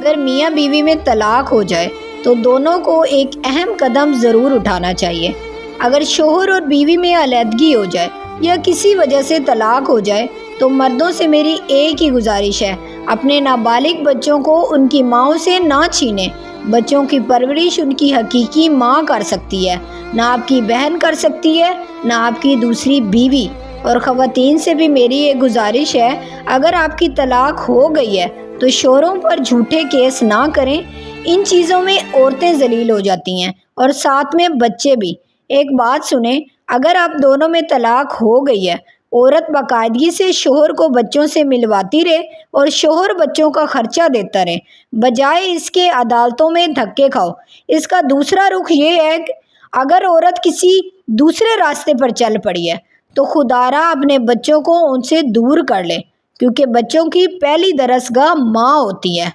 अगर मियाँ बीवी में तलाक हो जाए तो दोनों को एक अहम कदम ज़रूर उठाना चाहिए। अगर शोहर और बीवी में अलहदगी हो जाए या किसी वजह से तलाक हो जाए तो मर्दों से मेरी एक ही गुजारिश है, अपने नाबालिग बच्चों को उनकी माँओं से ना छीनें। बच्चों की परवरिश उनकी हकीकी माँ कर सकती है, ना आपकी बहन कर सकती है, ना आपकी दूसरी बीवी। और ख़वातीन से भी मेरी एक गुजारिश है, अगर आपकी तलाक हो गई है तो शोहरों पर झूठे केस ना करें। इन चीज़ों में औरतें जलील हो जाती हैं और साथ में बच्चे भी। एक बात सुने, अगर आप दोनों में तलाक हो गई है, औरत बाकायदगी से शोहर को बच्चों से मिलवाती रहे और शोहर बच्चों का खर्चा देता रहे, बजाय इसके अदालतों में धक्के खाओ। इसका दूसरा रुख ये है कि अगर औरत किसी दूसरे रास्ते पर चल पड़ी है तो खुदारा अपने बच्चों को उनसे दूर कर ले, क्योंकि बच्चों की पहली दरसगाह माँ होती है।